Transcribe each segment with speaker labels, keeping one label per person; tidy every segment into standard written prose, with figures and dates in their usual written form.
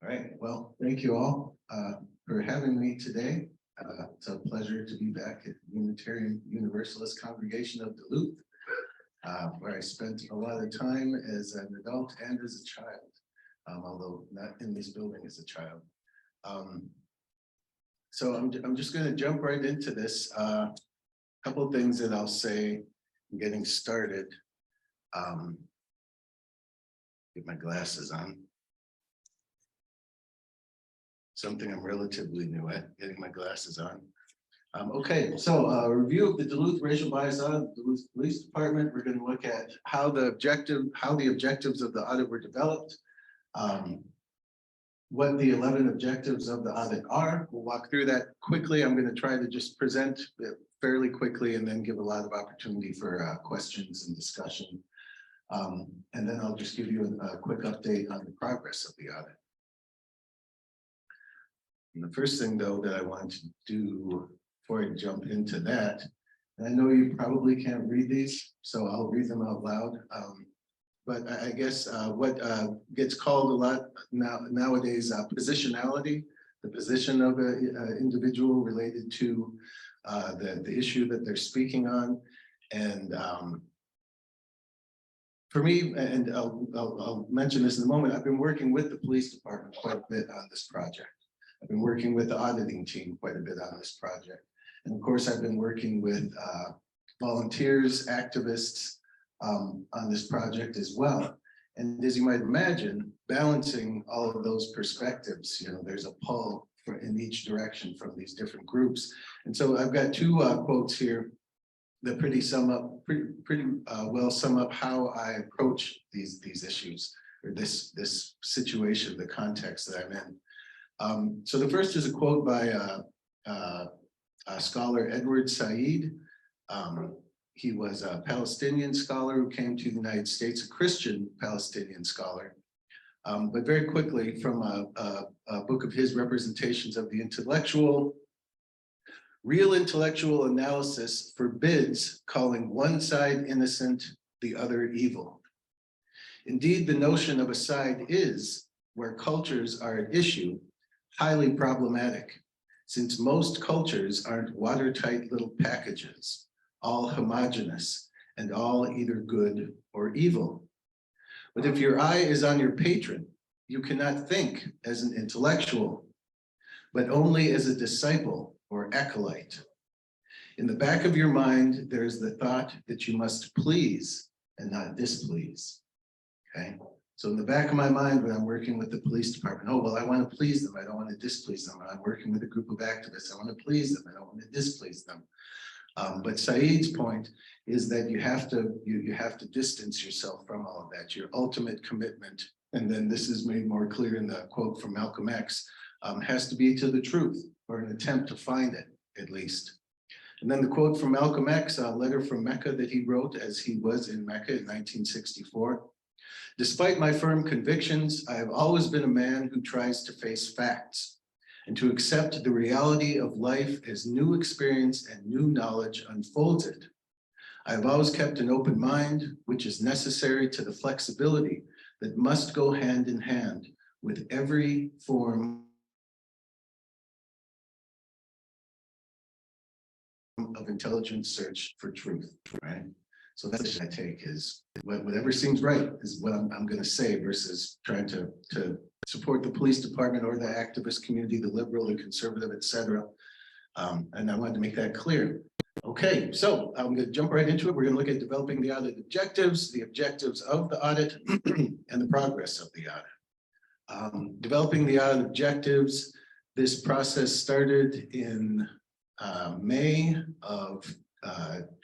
Speaker 1: All right, well, thank you all for having me today. It's a pleasure to be back at Unitarian Universalist Congregation of Duluth, where I spent a lot of time as an adult and as a child, although not in this building as a child. So I'm just going to jump right into this. Couple of things that I'll say getting started. Get my glasses on. Something I'm relatively new at, getting my glasses on. Okay, so a review of the Duluth Racial Bias Audit, Duluth Police Department. We're going to look at how the objectives of the audit were developed, what the 11 objectives of the audit are. We'll walk through that quickly. I'm going to try to just present it fairly quickly and then give a lot of opportunity for questions and discussion. And then I'll just give you a quick update on the progress of the audit. And the first thing, though, that I want to do before I jump into that, and I know you probably can't read these, so I'll read them out loud. But I guess what gets called a lot nowadays positionality, the position of an individual related to the issue that they're speaking on. And for me, and I'll mention this in a moment, I've been working with the police department quite a bit on this project. I've been working with the auditing team quite a bit on this project. And of course, I've been working with volunteers, activists on this project as well. And as you might imagine, balancing all of those perspectives, there's a pull in each direction from these different groups. And so I've got two quotes here that pretty well sum up how I approach these issues, or this situation, the context that I'm in. So the first is a quote by scholar Edward Said. He was a Palestinian scholar who came to the United States, a Christian Palestinian scholar. But very quickly, from a book of his, Representations of the Intellectual, real intellectual analysis forbids calling one side innocent, the other evil. Indeed, the notion of a side is, where cultures are at issue, highly problematic, since most cultures aren't watertight little packages, all homogeneous and all either good or evil. But if your eye is on your patron, you cannot think as an intellectual, but only as a disciple or acolyte. In the back of your mind, there is the thought that you must please and not displease, okay? So in the back of my mind, when I'm working with the police department, oh, well, I want to please them. I don't want to displease them. When I'm working with a group of activists, I want to please them. I don't want to displease them. But Said's point is that you have to distance yourself from all of that. Your ultimate commitment, and then this is made more clear in the quote from Malcolm X, has to be to the truth, or an attempt to find it, at least. And then the quote from Malcolm X, a letter from Mecca that he wrote as he was in Mecca in 1964. Despite my firm convictions, I have always been a man who tries to face facts and to accept the reality of life as new experience and new knowledge unfolds it. I have always kept an open mind, which is necessary to the flexibility that must go hand in hand with every form of intelligent search for truth, right? So that's what I take is whatever seems right is what I'm going to say versus trying to support the police department or the activist community, the liberal, the conservative, etc. And I wanted to make that clear. Okay, so I'm going to jump right into it. We're going to look at developing the audit objectives, the objectives of the audit, and the progress of the audit. Developing the audit objectives, this process started in May of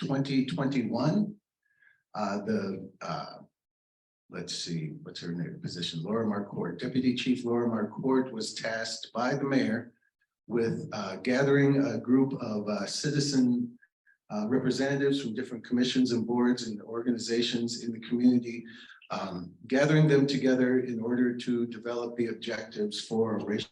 Speaker 1: 2021. Let's see, what's her name, position? Laura Marquardt, Deputy Chief Laura Marquardt was tasked by the mayor with gathering a group of citizen representatives from different commissions and boards and organizations in the community, gathering them together in order to develop the objectives for racial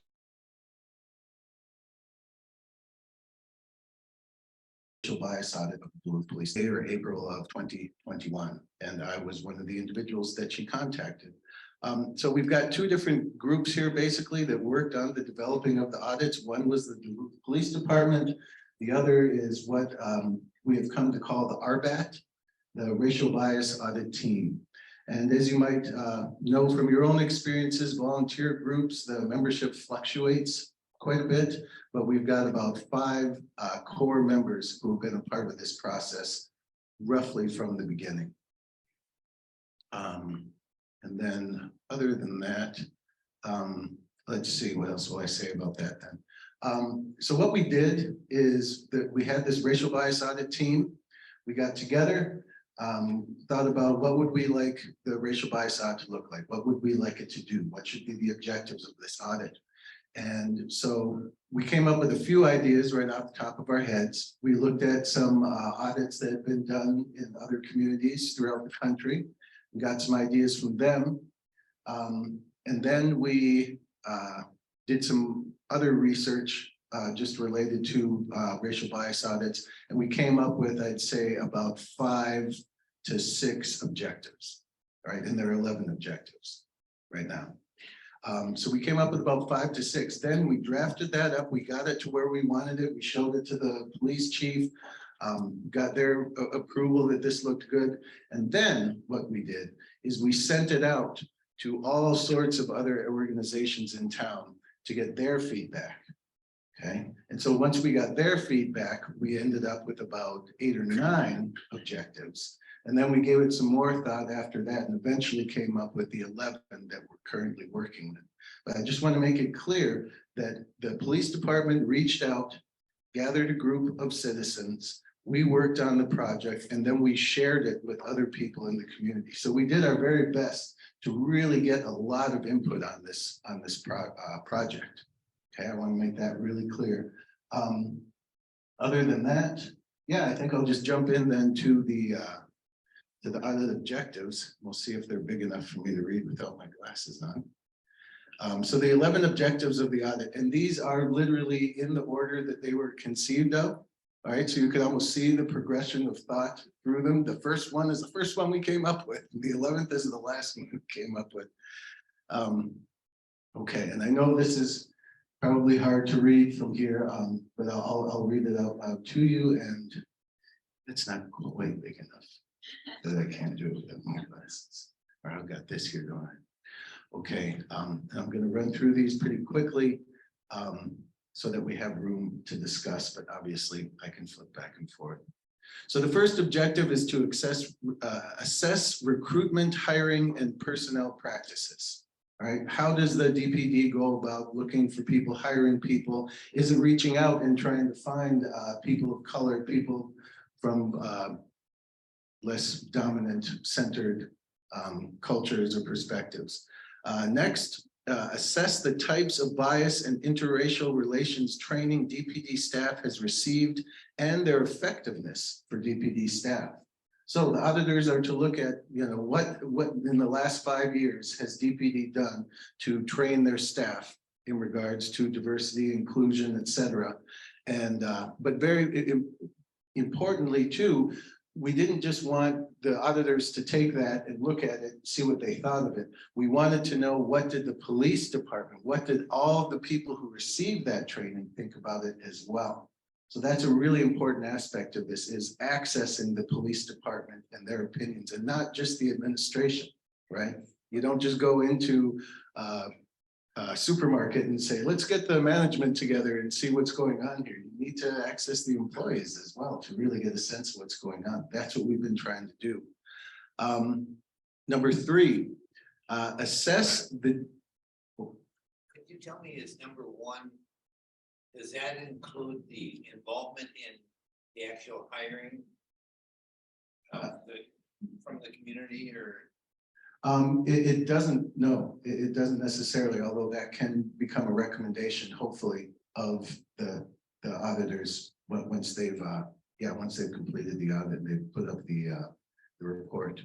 Speaker 1: bias audit of the Duluth Police Department, April of 2021. And I was one of the individuals that she contacted. So we've got two different groups here basically that worked on the developing of the audits. One was the Duluth Police Department. The other is what we have come to call the RBAT, the Racial Bias Audit Team. And as you might know from your own experiences, volunteer groups, the membership fluctuates quite a bit, but we've got about 5 core members who have been a part of this process roughly from the beginning. And then other than that, let's see, what else will I say about that then? So what we did is that we had this racial bias audit team. We got together, thought about what would we like the racial bias audit to look like? What would we like it to do? What should be the objectives of this audit? And so we came up with a few ideas right off the top of our heads. We looked at some audits that have been done in other communities throughout the country. We got some ideas from them. And then we did some other research just related to racial bias audits. And we came up with, I'd say, about 5 to 6 objectives, right? And there are 11 objectives right now. So we came up with about 5 to 6. Then we drafted that up. We got it to where we wanted it. We showed it to the police chief, got their approval that this looked good. And then what we did is we sent it out to all sorts of other organizations in town to get their feedback. Okay. And so once we got their feedback, we ended up with about 8 or 9 objectives. And then we gave it some more thought after that and eventually came up with the 11 that we're currently working with. But I just want to make it clear that the police department reached out, gathered a group of citizens, we worked on the project, and then we shared it with other people in the community. So we did our very best to really get a lot of input on this project. Okay, I want to make that really clear. Other than that, yeah, I think I'll just jump in then to the audit objectives. We'll see if they're big enough for me to read without my glasses on. So the 11 objectives of the audit, and these are literally in the order that they were conceived of. All right, so you can almost see the progression of thought through them. The first one is the first one we came up with. The 11th is the last one we came up with. Okay, and I know this is probably hard to read from here, but I'll read it out to you, and it's not quite big enough that I can't do it with my glasses. Or I've got this here going. Okay, I'm going to run through these pretty quickly so that we have room to discuss, but obviously I can flip back and forth. So the first objective is to assess recruitment, hiring, and personnel practices. All right, how does the DPD go about looking for people, hiring people? Is it reaching out and trying to find people of color, people from less dominant centered cultures or perspectives? Next, assess the types of bias and interracial relations training DPD staff has received and their effectiveness for DPD staff. So the auditors are to look at, what in the last 5 years has DPD done to train their staff in regards to diversity, inclusion, et cetera. And, but very importantly too, we didn't just want the auditors to take that and look at it, see what they thought of it. We wanted to know, what did the police department, what did all the people who received that training think about it as well? So that's a really important aspect of this, is accessing the police department and their opinions, and not just the administration, right? You don't just go into a supermarket and say, let's get the management together and see what's going on here. You need to access the employees as well to really get a sense of what's going on. That's what we've been trying to do. Number 3, assess the.
Speaker 2: Could you tell me, is number 1, does that include the involvement in the actual hiring from the community, or?
Speaker 1: It doesn't, no, it doesn't necessarily, although that can become a recommendation, hopefully, of the auditors once they've completed the audit, they've put up the report.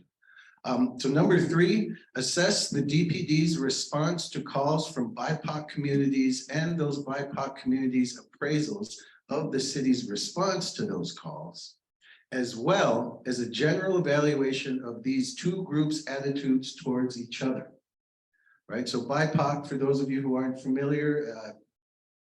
Speaker 1: So number 3, assess the DPD's response to calls from BIPOC communities and those BIPOC communities' appraisals of the city's response to those calls, as well as a general evaluation of these 2 groups' attitudes towards each other. right? So BIPOC, for those of you who aren't familiar,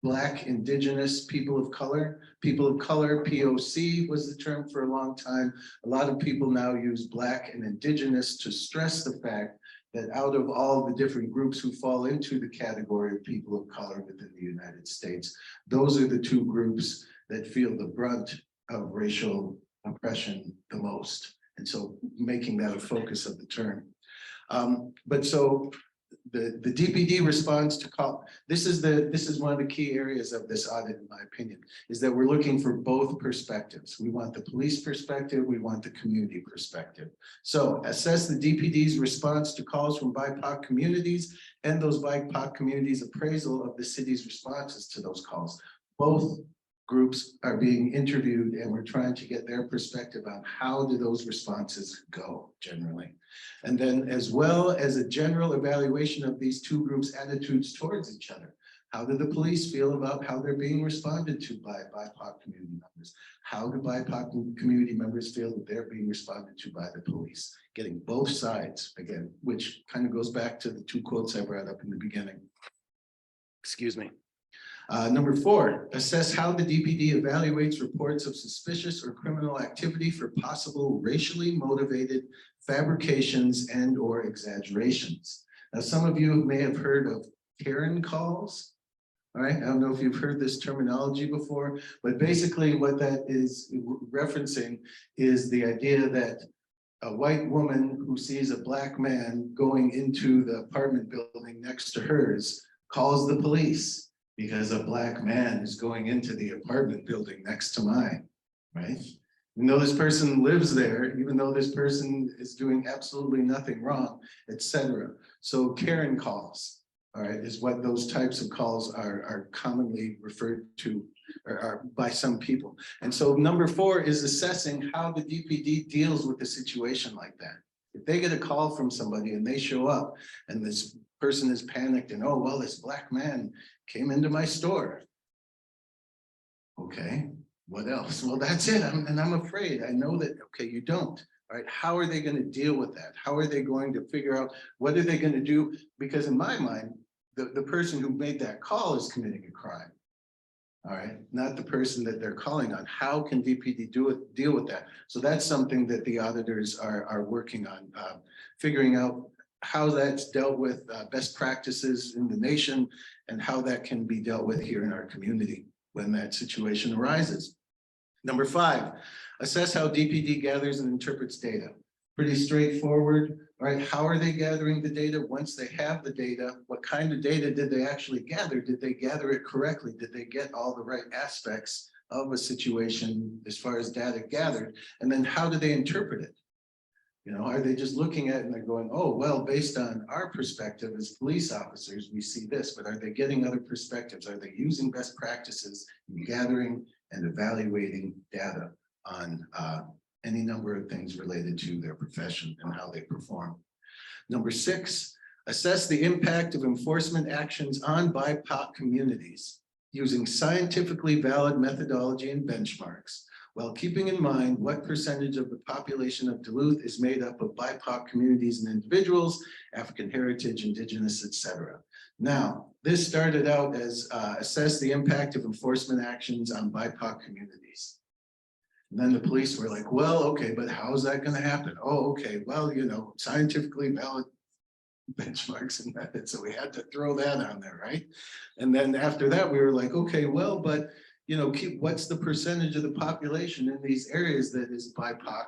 Speaker 1: Black, Indigenous, people of color, POC was the term for a long time. A lot of people now use Black and Indigenous to stress the fact that out of all the different groups who fall into the category of people of color within the United States, those are the two groups that feel the brunt of racial oppression the most. And so making that a focus of the term. But so the DPD response to call, this is one of the key areas of this audit, in my opinion, is that we're looking for both perspectives. We want the police perspective, we want the community perspective. So assess the DPD's response to calls from BIPOC communities and those BIPOC communities' appraisal of the city's responses to those calls. Both groups are being interviewed and we're trying to get their perspective on how do those responses go generally. And then as well as a general evaluation of these two groups' attitudes towards each other. How do the police feel about how they're being responded to by BIPOC community members? How do BIPOC community members feel that they're being responded to by the police? Getting both sides, again, which kind of goes back to the two quotes I brought up in the beginning. Excuse me. Number 4, assess how the DPD evaluates reports of suspicious or criminal activity for possible racially motivated fabrications and or exaggerations. Now, some of you may have heard of Karen calls. All right, I don't know if you've heard this terminology before, but basically what that is referencing is the idea that a white woman who sees a Black man going into the apartment building next to hers calls the police because a Black man is going into the apartment building next to mine, right? Even though this person lives there, even though this person is doing absolutely nothing wrong, etc. So Karen calls, all right, is what those types of calls are commonly referred to or are by some people. And so number 4 is assessing how the DPD deals with a situation like that. If they get a call from somebody and they show up and this person is panicked and, oh, well, this Black man came into my store. Okay, what else? Well, that's it. I'm afraid. I know that, okay, you don't. All right, how are they going to deal with that? How are they going to figure out what are they going to do? Because in my mind, the person who made that call is committing a crime. All right, not the person that they're calling on. How can DPD deal with that? So that's something that the auditors are working on, figuring out how that's dealt with, best practices in the nation, and how that can be dealt with here in our community when that situation arises. Number 5, assess how DPD gathers and interprets data. Pretty straightforward, right? How are they gathering the data? Once they have the data, what kind of data did they actually gather? Did they gather it correctly? Did they get all the right aspects of a situation as far as data gathered? And then how do they interpret it? You know, are they just looking at it and they're going, oh, well, based on our perspective as police officers, we see this, but are they getting other perspectives? Are they using best practices in gathering and evaluating data on any number of things related to their profession and how they perform? Number 6, assess the impact of enforcement actions on BIPOC communities using scientifically valid methodology and benchmarks, while keeping in mind what percentage of the population of Duluth is made up of BIPOC communities and individuals, African heritage, Indigenous, etc. Now, this started out as assess the impact of enforcement actions on BIPOC communities. And then the police were like, well, okay, but how is that going to happen? Oh, okay, well, you know, scientifically valid benchmarks and methods. So we had to throw that on there, right? And then after that, we were like, okay, well, but you know, what's the percentage of the population in these areas that is BIPOC,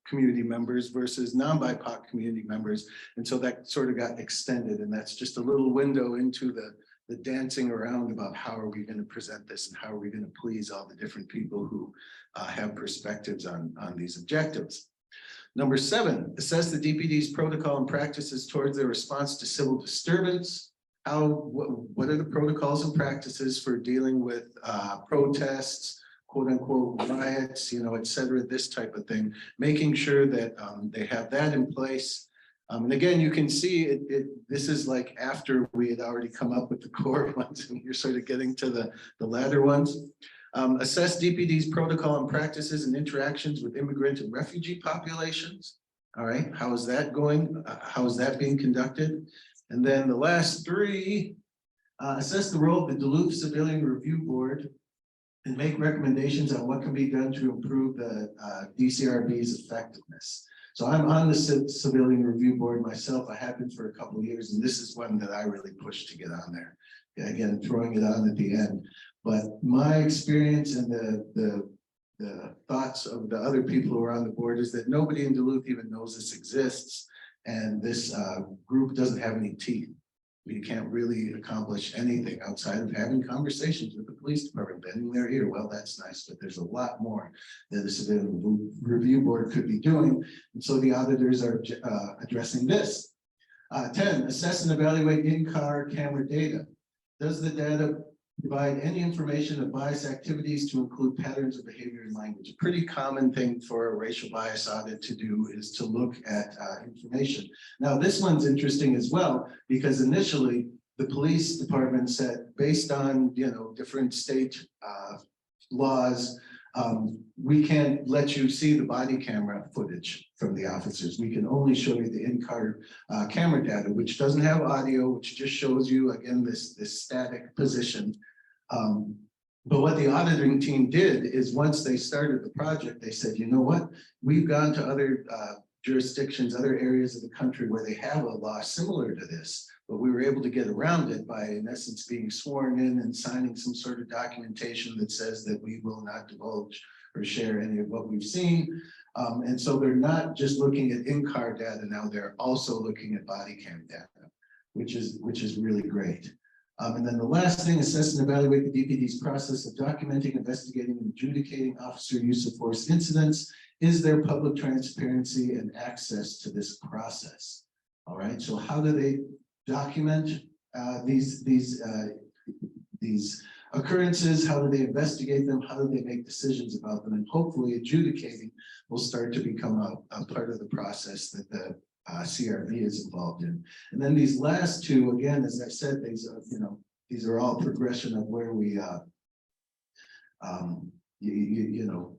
Speaker 1: community members versus non-BIPOC community members? And so that sort of got extended, and that's just a little window into the dancing around about how are we going to present this and how are we going to please all the different people who have perspectives on these objectives. Number 7, assess the DPD's protocol and practices towards their response to civil disturbance. What are the protocols and practices for dealing with protests, quote unquote riots, you know, et cetera, this type of thing, making sure that they have that in place. And again, you can see this is like after we had already come up with the core ones and you're sort of getting to the latter ones. Assess DPD's protocol and practices and interactions with immigrant and refugee populations. All right, how is that going? How is that being conducted? And then the last three, assess the role of the Duluth Civilian Review Board and make recommendations on what can be done to improve the DCRB's effectiveness. So I'm on the Civilian Review Board myself. I have been for a couple of years, and this is one that I really pushed to get on there. Again, throwing it on at the end. But my experience and the thoughts of the other people who are on the board is that nobody in Duluth even knows this exists. And this group doesn't have any teeth. We can't really accomplish anything outside of having conversations with the police department, bending their ear. Well, that's nice, but there's a lot more that the Civilian Review Board could be doing. And so the auditors are addressing this. 10, assess and evaluate in-car camera data. Does the data provide any information of bias activities to include patterns of behavior and language? A pretty common thing for a racial bias audit to do is to look at information. Now, this one's interesting as well, because initially the police department said, based on different state laws, we can't let you see the body camera footage from the officers. We can only show you the in-car camera data, which doesn't have audio, which just shows you, again, this static position. But what the auditing team did is once they started the project, they said, you know what, we've gone to other jurisdictions, other areas of the country where they have a law similar to this, but we were able to get around it by, in essence, being sworn in and signing some sort of documentation that says that we will not divulge or share any of what we've seen. And so they're not just looking at in-car data now, they're also looking at body cam data, which is really great. And then the last thing, assess and evaluate the DPD's process of documenting, investigating, and adjudicating officer use of force incidents. Is there public transparency and access to this process? All right, so how do they document these occurrences? How do they investigate them? How do they make decisions about them? And hopefully adjudicating will start to become a part of the process that the CRV is involved in. And then these last two, again, as I said, these are all progression of where we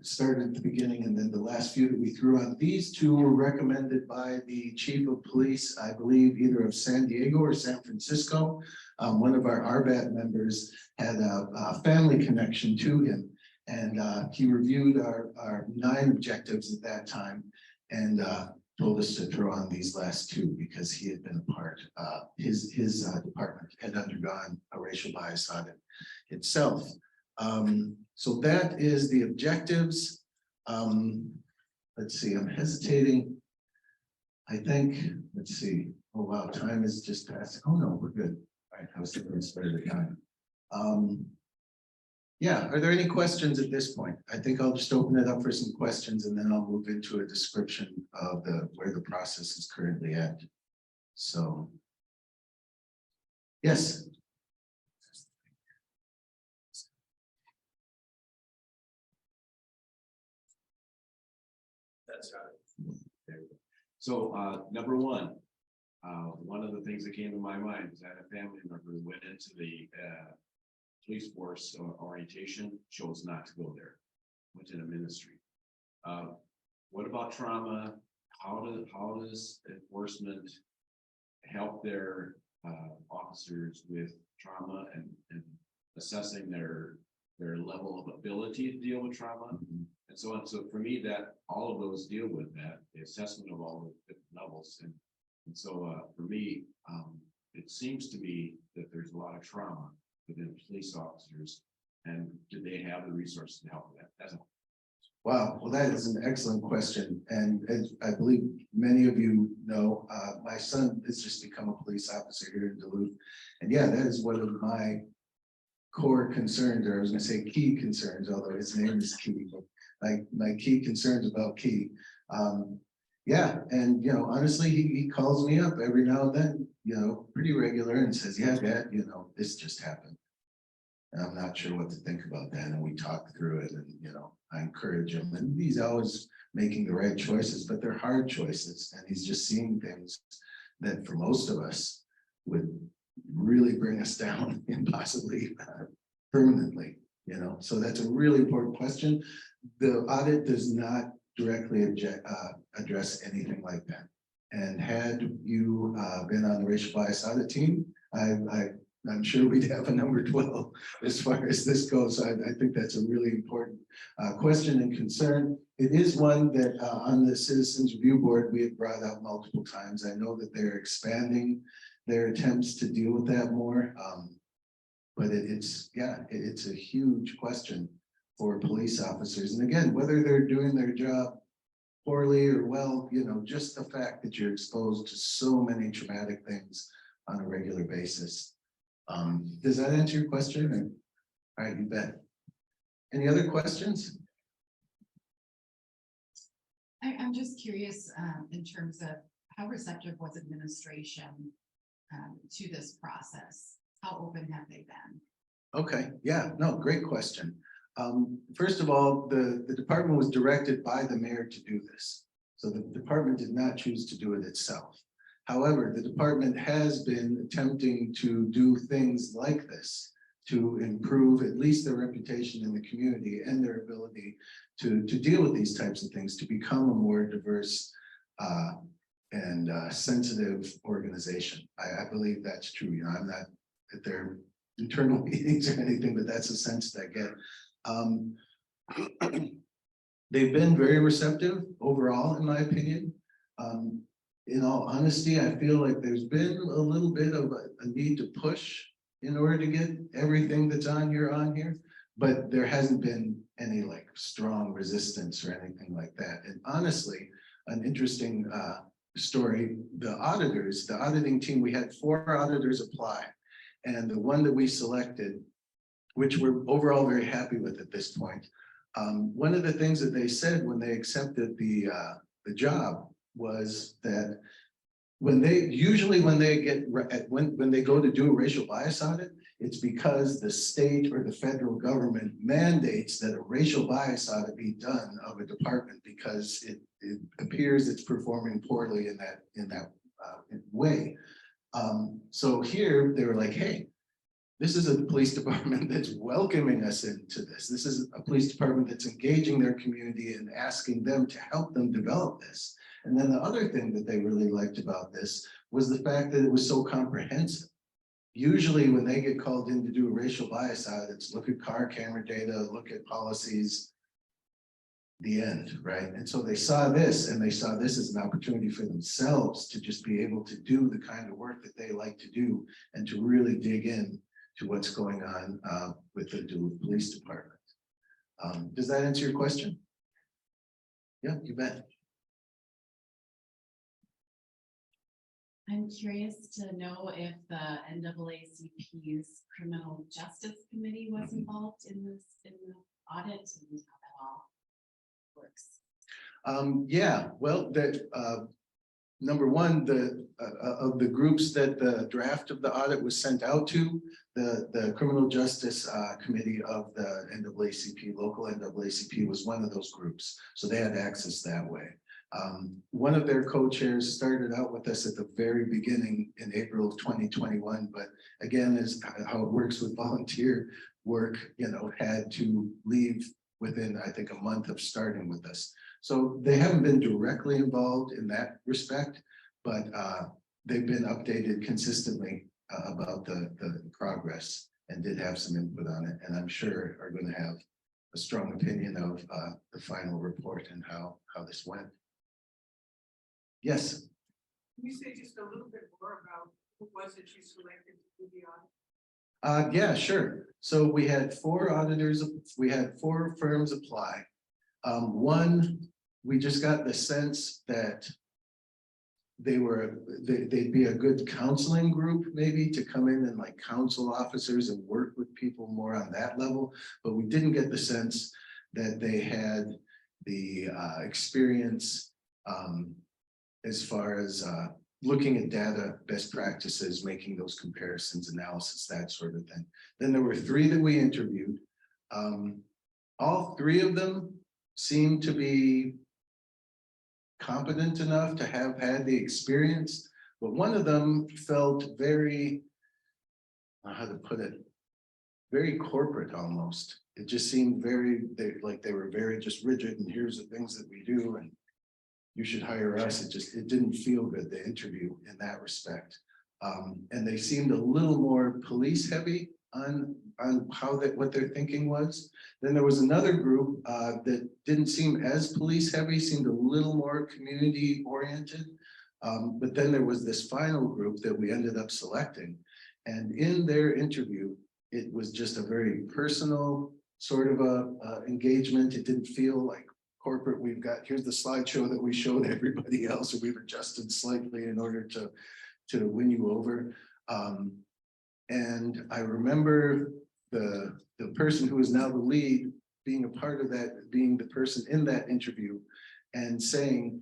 Speaker 1: started at the beginning, and then the last few that we threw on. These two were recommended by the chief of police, I believe, either of San Diego or San Francisco. One of our RBAT members had a family connection to him, and he reviewed our 9 objectives at that time, and told us to throw on these last 2 because he had been a part. His department had undergone a racial bias audit itself. So that is the objectives. Let's see, I'm hesitating. I think, let's see. Oh, wow, time is just passed. Oh, no, we're good. All right, I was thinking it's better the time. Yeah, are there any questions at this point? I think I'll just open it up for some questions and then I'll move into a description of where the process is currently at. So, yes.
Speaker 2: That's right.
Speaker 3: So number one of the things that came to my mind was that a family member who went into the police force orientation, chose not to go there, went to the ministry. What about trauma? How does enforcement help their officers with trauma and assessing their level of ability to deal with trauma? And so on. So for me, that all of those deal with that, the assessment of all the different levels. And so for me, it seems to me that there's a lot of trauma within police officers, and do they have the resources to help with that? That's all.
Speaker 1: Wow, well, that is an excellent question. And as I believe many of you know, my son has just become a police officer here in Duluth. And yeah, that is one of my core concerns, or I was going to say key concerns, although his name is Key, but my key concerns about Key. Yeah, and honestly, he calls me up every now and then, pretty regular, and says, yeah, Dad, this just happened. And I'm not sure what to think about that. And we talk through it, and I encourage him. And he's always making the right choices, but they're hard choices. And he's just seeing things that for most of us would really bring us down and possibly permanently, So that's a really important question. The audit does not directly address anything like that. And had you been on the racial bias audit team, I'm sure we'd have a number 12 as far as this goes. So I think that's a really important question and concern. It is one that on the Citizens Review Board, we have brought out multiple times. I know that they're expanding their attempts to deal with that more. But it's a huge question for police officers. And again, whether they're doing their job poorly or well, you know, just the fact that you're exposed to so many traumatic things on a regular basis. Does that answer your question? All right, you bet. Any other questions?
Speaker 4: I'm just curious in terms of how receptive was administration to this process? How open have they been?
Speaker 1: Okay, yeah, no, great question. First of all, the department was directed by the mayor to do this. So the department did not choose to do it itself. However, the department has been attempting to do things like this to improve at least their reputation in the community and their ability to deal with these types of things, to become a more diverse and sensitive organization. I believe that's true. You know, I'm not at their internal meetings or anything, but that's the sense that I get. They've been very receptive overall, in my opinion. In all honesty, I feel like there's been a little bit of a need to push in order to get everything that's on here, but there hasn't been any like strong resistance or anything like that. And honestly, an interesting story, the auditing team, we had 4 auditors apply. And the one that we selected, which we're overall very happy with at this point, one of the things that they said when they accepted the job was that when they go to do a racial bias audit, it's because the state or the federal government mandates that a racial bias audit be done of a department because it appears it's performing poorly in that way. So here they were like, hey, this is a police department that's welcoming us into this. This is a police department that's engaging their community and asking them to help them develop this. And then the other thing that they really liked about this was the fact that it was so comprehensive. Usually when they get called in to do a racial bias audit, it's look at car camera data, look at policies, the end, right? And so they saw this and they saw this as an opportunity for themselves to just be able to do the kind of work that they like to do and to really dig in to what's going on with the Duluth Police Department. Does that answer your question? Yeah, you bet.
Speaker 4: I'm curious to know if the NAACP's Criminal Justice Committee was involved in the audit and how that all works.
Speaker 1: Yeah, well, number one, of the groups that the draft of the audit was sent out to, the Criminal Justice Committee of the NAACP, local NAACP, was one of those groups. So they had access that way. One of their co-chairs started out with us at the very beginning in April of 2021, but again, is how it works with volunteer work, you know, had to leave within, I think, a month of starting with us. So they haven't been directly involved in that respect, but they've been updated consistently about the progress and did have some input on it. And I'm sure are going to have a strong opinion of the final report and how this went. Yes.
Speaker 5: Can you say just a little bit more about who was it you selected to do the audit?
Speaker 1: Yeah, sure. So we had 4 auditors, we had 4 firms apply. One, we just got the sense that they'd be a good counseling group maybe to come in and like counsel officers and work with people more on that level. But we didn't get the sense that they had the experience as far as looking at data, best practices, making those comparisons, analysis, that sort of thing. Then there were 3 that we interviewed. All 3 of them seemed to be competent enough to have had the experience, but one of them felt very, how to put it, very corporate almost. It just seemed very, like they were very just rigid, and here's the things that we do, and you should hire us. It didn't feel good, the interview in that respect. And they seemed a little more police heavy on how what their thinking was. Then there was another group that didn't seem as police heavy, seemed a little more community oriented. But then there was this final group that we ended up selecting. And in their interview, it was just a very personal sort of engagement. It didn't feel like corporate. Here's the slideshow that we showed everybody else, or we've adjusted slightly in order to win you over. And I remember the person who is now the lead being a part of that, being the person in that interview and saying,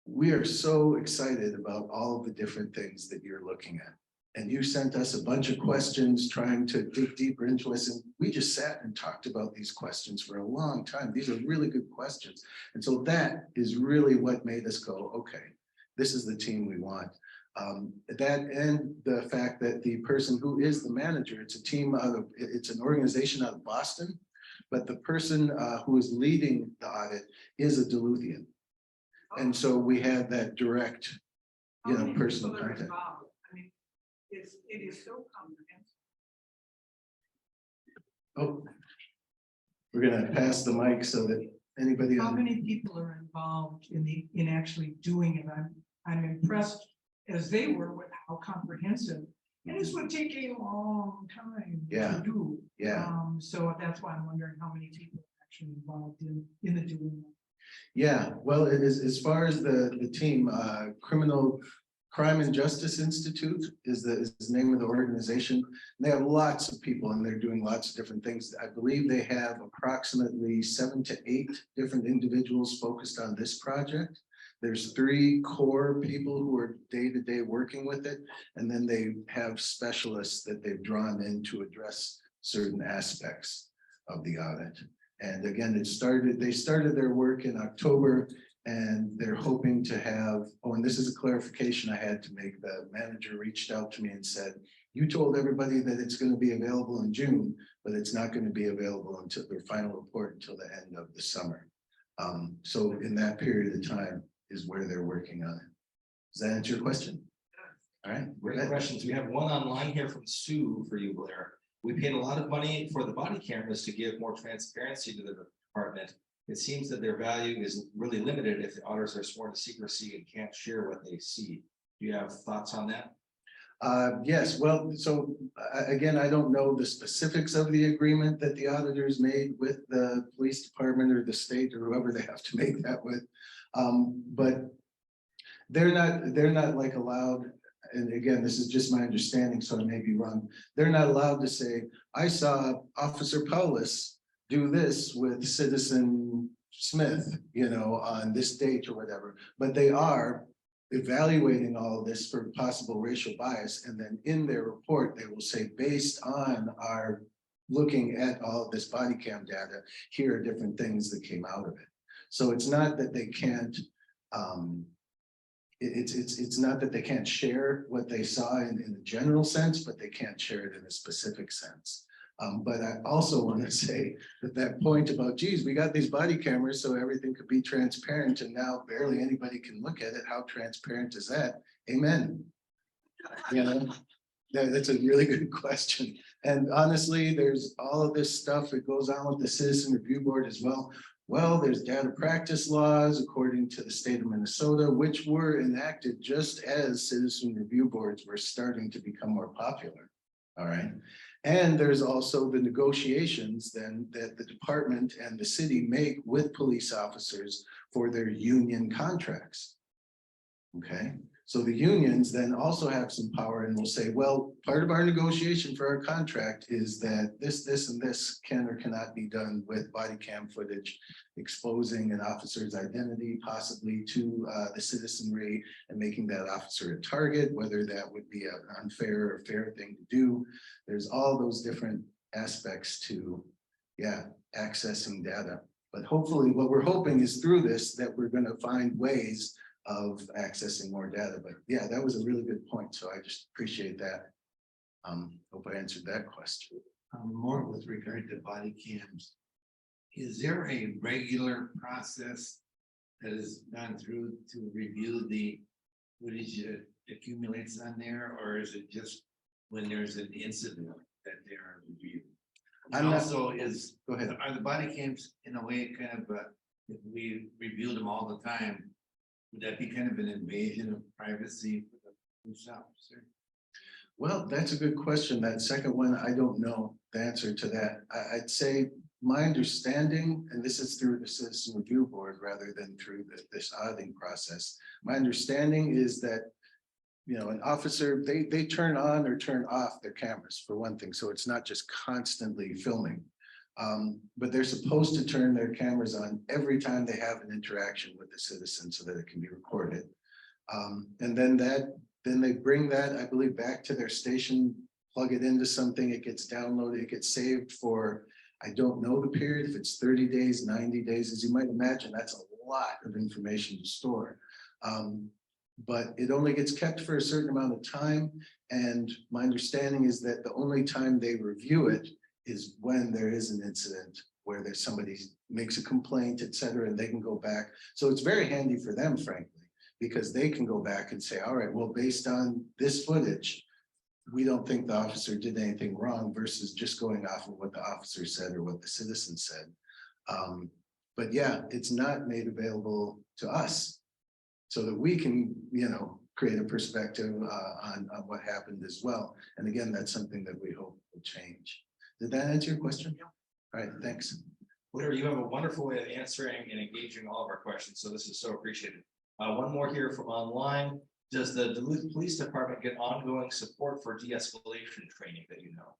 Speaker 1: we are so excited about all of the different things that you're looking at. And you sent us a bunch of questions trying to dig deeper into us. And we just sat and talked about these questions for a long time. These are really good questions. And so that is really what made us go, okay, this is the team we want. That and the fact that the person who is the manager, it's an organization out of Boston, but the person who is leading the audit is a Duluthian. And so we had that direct,
Speaker 5: How many
Speaker 1: personal
Speaker 5: people are
Speaker 1: contact.
Speaker 5: involved? I mean, it is so comprehensive.
Speaker 1: Oh, we're gonna pass the mic so that anybody.
Speaker 6: How many people are involved in actually doing it? I'm impressed as they were with how comprehensive. And this would take a long time
Speaker 1: Yeah.
Speaker 6: to do.
Speaker 1: Yeah.
Speaker 6: So that's why I'm wondering how many people are actually involved in the doing.
Speaker 1: Yeah, well, as far as the team, Crime and Justice Institute is the name of the organization. They have lots of people and they're doing lots of different things. I believe they have approximately 7 to 8 different individuals focused on this project. There's 3 core people who are day-to-day working with it, and then they have specialists that they've drawn in to address certain aspects of the audit. And again, they started their work in October, and they're hoping to have, and this is a clarification I had to make. The manager reached out to me and said, you told everybody that it's going to be available in June, but it's not going to be available until their final report until the end of the summer. So in that period of time is where they're working on it. Does that answer your question? All right.
Speaker 7: Great questions. We have one online here from Sue for you, Blair. We paid a lot of money for the body cameras to give more transparency to the department. It seems that their value is really limited if the auditors are sworn to secrecy and can't share what they see. Do you have thoughts on that?
Speaker 1: Yes, well, so again, I don't know the specifics of the agreement that the auditors made with the police department or the state or whoever they have to make that with. But they're not like allowed, and again, this is just my understanding, so I may be wrong. They're not allowed to say, I saw Officer Powless do this with Citizen Smith, on this date or whatever, but they are evaluating all of this for possible racial bias. And then in their report, they will say, based on our looking at all of this body cam data, here are different things that came out of it. So it's not that they can't, it's not that they can't share what they saw in a general sense, but they can't share it in a specific sense. But I also want to say that point about, geez, we got these body cameras so everything could be transparent, and now barely anybody can look at it. How transparent is that? Amen. That's a really good question. And honestly, there's all of this stuff that goes on with the Citizen Review Board as well. Well, there's data practice laws according to the state of Minnesota, which were enacted just as citizen review boards were starting to become more popular. All right. And there's also the negotiations then that the department and the city make with police officers for their union contracts. Okay. So the unions then also have some power and will say, well, part of our negotiation for our contract is that this, and this can or cannot be done with body cam footage, exposing an officer's identity possibly to the citizenry and making that officer a target, whether that would be an unfair or fair thing to do. There's all those different aspects to, accessing data. But hopefully what we're hoping is through this that we're going to find ways of accessing more data. But yeah, that was a really good point. So I just appreciate that. Hope I answered that question.
Speaker 2: more with regard to body cams. Is there a regular process that is gone through to review the footage that accumulates on there, or is it just when there's an incident that they are reviewed?
Speaker 1: I'm
Speaker 2: And
Speaker 1: not-
Speaker 2: also is,
Speaker 1: Go ahead.
Speaker 2: are the body cams in a way kind of, if we reviewed them all the time, would that be kind of an invasion of privacy for the police officer?
Speaker 1: Well, that's a good question. That second one, I don't know the answer to that. I'd say my understanding, and this is through the Citizen Review Board rather than through this auditing process. My understanding is that, you know, an officer, they turn on or turn off their cameras for one thing. So it's not just constantly filming. But they're supposed to turn their cameras on every time they have an interaction with the citizen so that it can be recorded. And then they bring that, I believe, back to their station, plug it into something, it gets downloaded, it gets saved for, I don't know the period, if it's 30 days, 90 days, as you might imagine, that's a lot of information to store. But it only gets kept for a certain amount of time. And my understanding is that the only time they review it is when there is an incident where there's somebody makes a complaint, et cetera, and they can go back. So it's very handy for them, frankly, because they can go back and say, all right, well, based on this footage, we don't think the officer did anything wrong versus just going off of what the officer said or what the citizen said. But yeah, it's not made available to us so that we can, you know, create a perspective on what happened as well. And again, that's something that we hope will change. Did that answer your question? Yeah. All right, thanks.
Speaker 7: Blair, you have a wonderful way of answering and engaging all of our questions, so this is so appreciated. One more here from online. Does the Duluth Police Department get ongoing support for de-escalation training that you know?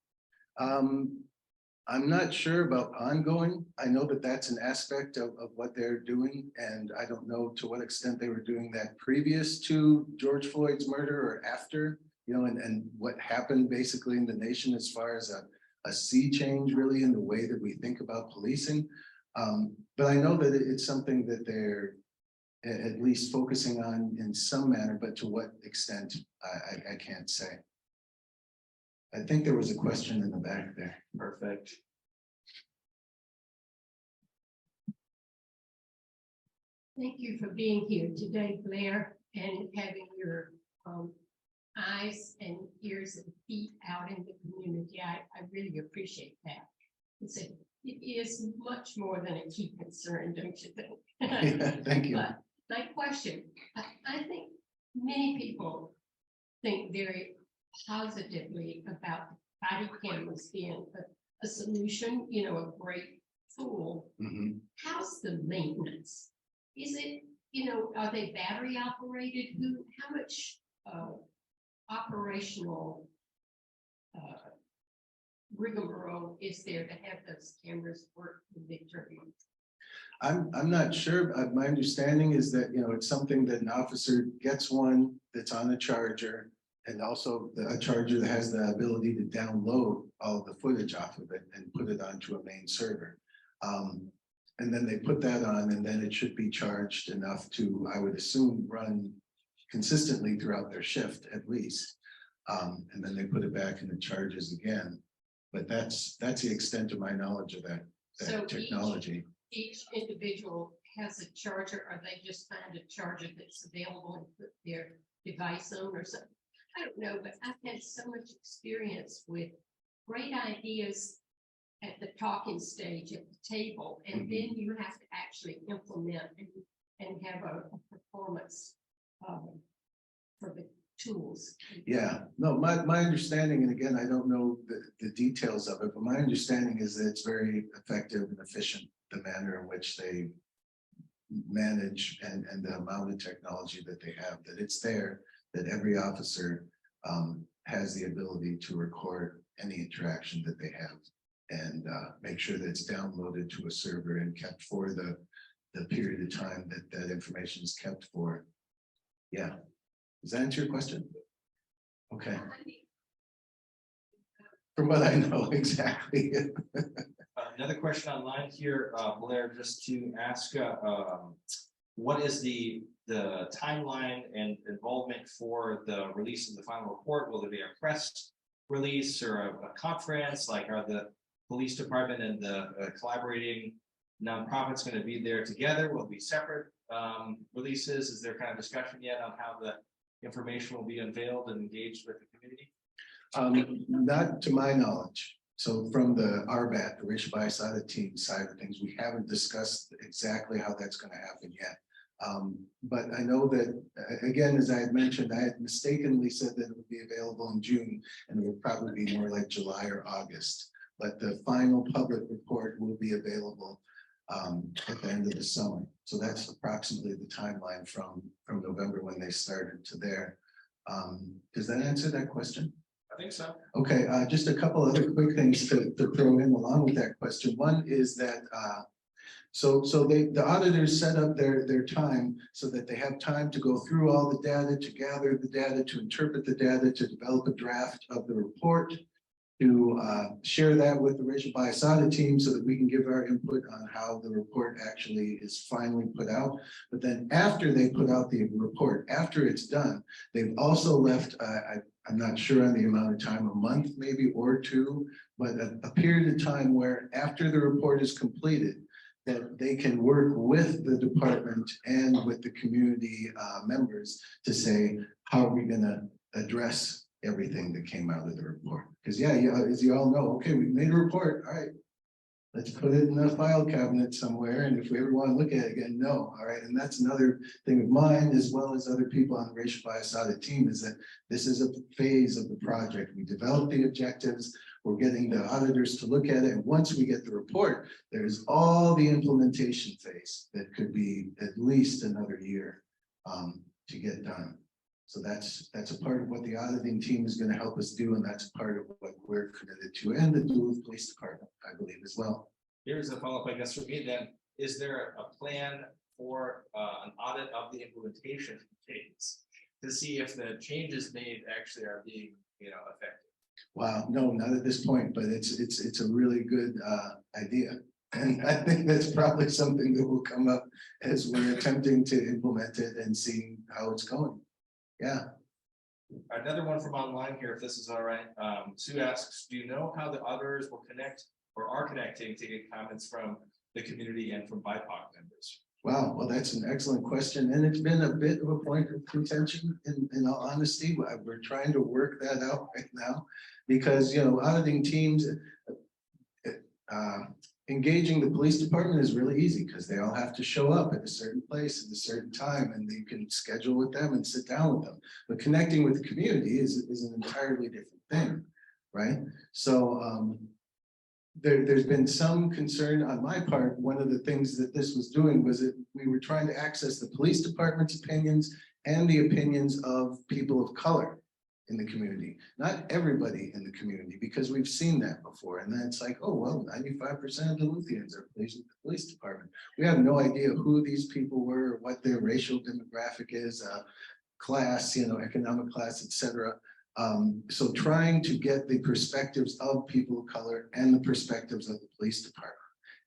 Speaker 1: I'm not sure about ongoing. I know that that's an aspect of what they're doing, and I don't know to what extent they were doing that previous to George Floyd's murder or after, you know, and what happened basically in the nation as far as a sea change really in the way that we think about policing. But I know that it's something that they're at least focusing on in some manner, but to what extent, I can't say. I think there was a question in the back there.
Speaker 7: Perfect.
Speaker 8: Thank you for being here today, Blair, and having your eyes and ears and feet out in the community. I really appreciate that. It is much more than a key concern, don't you think?
Speaker 1: Yeah, thank you.
Speaker 8: But my question, I think many people think very positively about body cameras being a solution, you know, a great tool.
Speaker 1: Mhm.
Speaker 8: How's the maintenance? Is it, you know, are they battery operated? How much operational rigmarole is there to have those cameras work when they turn on?
Speaker 1: I'm not sure. My understanding is that, you know, it's something that an officer gets one that's on a charger, and also a charger that has the ability to download all the footage off of it and put it onto a main server. And then they put that on, and then it should be charged enough to, I would assume, run consistently throughout their shift at least. And then they put it back and it charges again. But that's the extent of my knowledge of that
Speaker 8: So
Speaker 1: technology.
Speaker 8: Each individual has a charger, or they just find a charger that's available and put their device on or something. I don't know, but I've had so much experience with great ideas at the talking stage at the table, and then you have to actually implement and have a performance for the tools.
Speaker 1: Yeah, no, my understanding, and again, I don't know the details of it, but my understanding is that it's very effective and efficient, the manner in which they manage and the amount of technology that they have, that it's there, that every officer has the ability to record any interaction that they have and make sure that it's downloaded to a server and kept for the period of time that information is kept for. Yeah. Does that answer your question? Okay. From what I know, exactly.
Speaker 7: Another question online here, Blair, just to ask, what is the timeline and involvement for the release of the final report? Will there be a press release or a conference? Like, are the police department and the collaborating nonprofits going to be there together? Will it be separate releases? Is there kind of discussion yet on how the information will be unveiled and engaged with the community?
Speaker 1: Not to my knowledge. So from the RBAT, the Racial Bias Audit Team side of things, we haven't discussed exactly how that's going to happen yet. But I know that, again, as I had mentioned, I had mistakenly said that it would be available in June, and it would probably be more like July or August. But the final public report will be available at the end of the summer. So that's approximately the timeline from November when they started to there. Does that answer that question?
Speaker 7: I think so.
Speaker 1: Okay, just a couple other quick things to throw in along with that question. One is that the auditors set up their time so that they have time to go through all the data, to gather the data, to interpret the data, to develop a draft of the report, to share that with the Racial Bias Audit Team so that we can give our input on how the report actually is finally put out. But then after they put out the report, after it's done, they've also left, I'm not sure on the amount of time, a month maybe or two, but a period of time where after the report is completed, that they can work with the department and with the community members to say, how are we gonna address everything that came out of the report? Because yeah, as you all know, okay, we made a report, all right, let's put it in the file cabinet somewhere, and if we ever want to look at it again, no, all right. And that's another thing of mine, as well as other people on the Racial Bias Audit Team, is that this is a phase of the project. We develop the objectives, we're getting the auditors to look at it, and once we get the report, there's all the implementation phase that could be at least another year to get done. So that's a part of what the auditing team is going to help us do, and that's part of what we're committed to, and the Duluth Police Department, I believe, as well.
Speaker 7: Here's a follow-up, I guess, for me then. Is there a plan for an audit of the implementation phase to see if the changes made actually are being, effective?
Speaker 1: Wow, no, not at this point, but it's a really good idea. And I think that's probably something that will come up as we're attempting to implement it and seeing how it's going. Yeah.
Speaker 7: Another one from online here, if this is all right. Sue asks, do you know how the auditors will connect or are connecting to get comments from the community and from BIPOC members?
Speaker 1: Wow, well, that's an excellent question. And it's been a bit of a point of contention in all honesty. We're trying to work that out right now because, auditing teams, engaging the police department is really easy because they all have to show up at a certain place at a certain time, and you can schedule with them and sit down with them. But connecting with the community is an entirely different thing, right? So there's been some concern on my part. One of the things that this was doing was that we were trying to access the police department's opinions and the opinions of people of color in the community, not everybody in the community, because we've seen that before. And then it's like, oh, well, 95% of Duluthians are police with the police department. We have no idea who these people were, what their racial demographic is, class, economic class, etc. So trying to get the perspectives of people of color and the perspectives of the police department.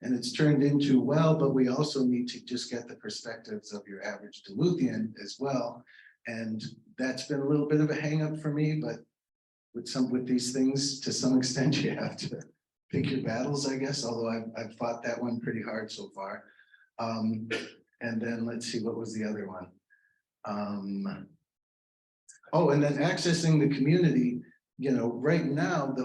Speaker 1: And it's turned into, well, but we also need to just get the perspectives of your average Duluthian as well. And that's been a little bit of a hang up for me, but with these things, to some extent, you have to pick your battles, I guess, although I've fought that one pretty hard so far. And then let's see, what was the other one? Oh, and then accessing the community, right now,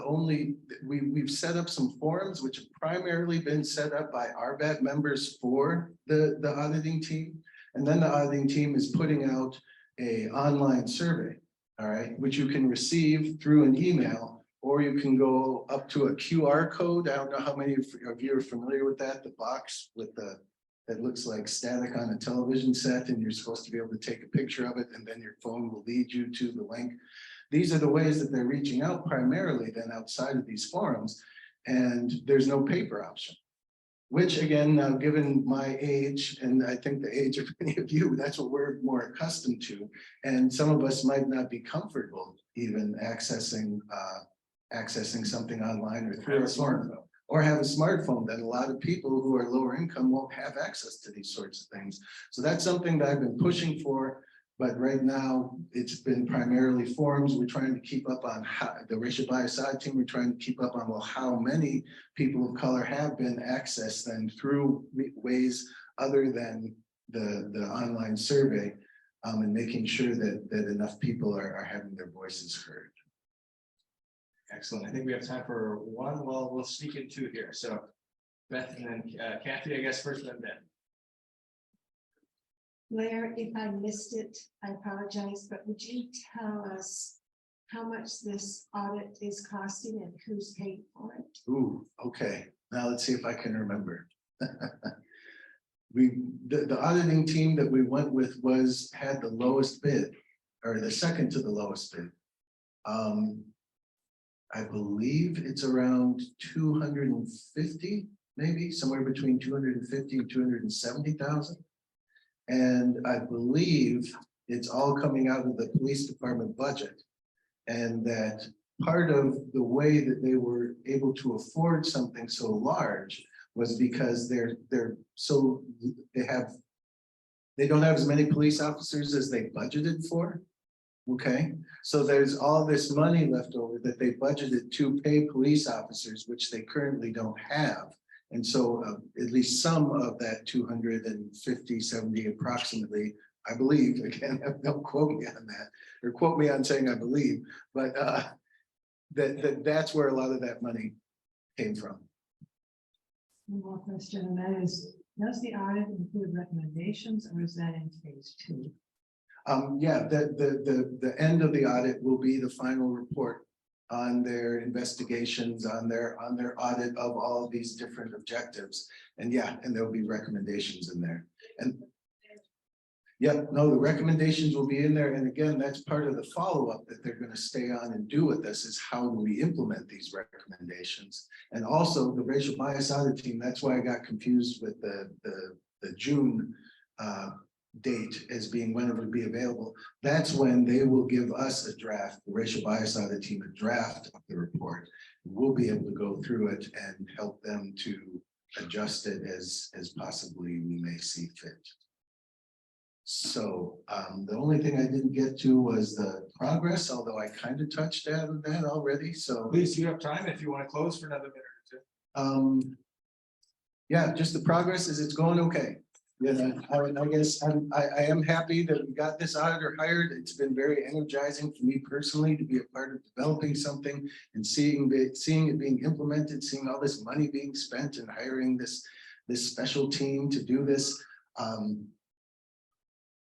Speaker 1: we've set up some forums, which have primarily been set up by RBAT members for the auditing team. And then the auditing team is putting out an online survey, all right, which you can receive through an email, or you can go up to a QR code. I don't know how many of you are familiar with that, the box with that looks like static on a television set, and you're supposed to be able to take a picture of it, and then your phone will lead you to the link. These are the ways that they're reaching out primarily then outside of these forums, and there's no paper option. Which again, now given my age, and I think the age of many of you, that's what we're more accustomed to. And some of us might not be comfortable even accessing something online or through a smartphone, or have a smartphone that a lot of people who are lower income won't have access to these sorts of things. So that's something that I've been pushing for. But right now, it's been primarily forums. We're trying to keep up on how the racial bias audit team, we're trying to keep up on, well, how many people of color have been accessed then through ways other than the online survey, and making sure that enough people are having their voices heard.
Speaker 7: Excellent. I think we have time for one. Well, we'll sneak in two here. So Beth and then Kathy, I guess first, then Ben.
Speaker 9: Blair, if I missed it, I apologize, but would you tell us how much this audit is costing and who's paying for it?
Speaker 1: Ooh, okay. Now let's see if I can remember. The auditing team that we went with had the lowest bid, or the second to the lowest bid. I believe it's around 250, maybe somewhere between 250 and 270,000. And I believe it's all coming out of the police department budget. And that part of the way that they were able to afford something so large was because they don't have as many police officers as they budgeted for. Okay, so there's all this money left over that they budgeted to pay police officers, which they currently don't have. And so at least some of that 250, 70 approximately, I believe, again, don't quote me on that, or quote me on saying I believe, but that's where a lot of that money came from.
Speaker 10: One more question, and that is, does the audit include recommendations, or is that in phase 2?
Speaker 1: Yeah, the end of the audit will be the final report on their investigations, on their audit of all of these different objectives. And yeah, and there'll be recommendations in there. And yeah, no, the recommendations will be in there. And again, that's part of the follow-up that they're going to stay on and do with us, is how do we implement these recommendations? And also the racial bias audit team, that's why I got confused with the June date as being when it would be available. That's when they will give us a draft, the racial bias audit team, a draft of the report. We'll be able to go through it and help them to adjust it as possibly we may see fit. So the only thing I didn't get to was the progress, although I kind of touched on that already. So
Speaker 7: Please, you have time if you want to close for another minute or two.
Speaker 1: Yeah, just the progress is it's going okay. You know, I guess I am happy that we got this auditor hired. It's been very energizing for me personally to be a part of developing something and seeing it being implemented, seeing all this money being spent and hiring this special team to do this.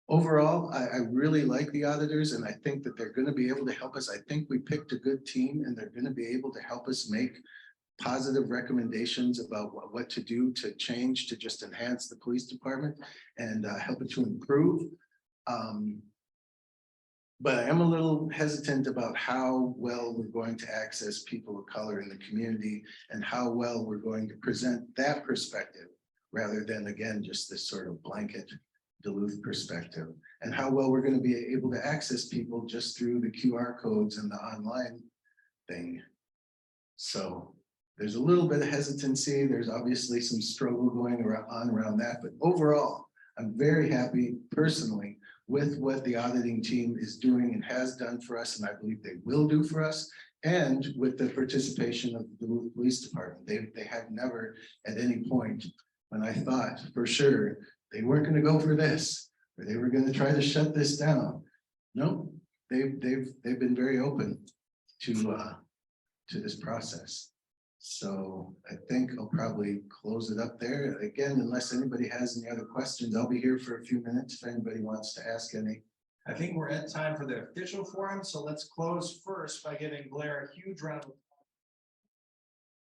Speaker 1: Overall, I really like the auditors, and I think that they're going to be able to help us. I think we picked a good team, and they're going to be able to help us make positive recommendations about what to do to change, to just enhance the police department and help it to improve. But I am a little hesitant about how well we're going to access people of color in the community and how well we're going to present that perspective, rather than, again, just this sort of blanket Duluth perspective, and how well we're going to be able to access people just through the QR codes and the online thing. So there's a little bit of hesitancy. There's obviously some struggle going around that, but overall, I'm very happy personally with what the auditing team is doing and has done for us, and I believe they will do for us, and with the participation of the Duluth Police Department. They have never at any point, when I thought for sure they weren't going to go for this, or they were going to try to shut this down. No, they've been very open to this process. So I think I'll probably close it up there. Again, unless anybody has any other questions, I'll be here for a few minutes if anybody wants to ask any.
Speaker 7: I think we're at time for the official forum, so let's close first by giving Blair a huge round of applause.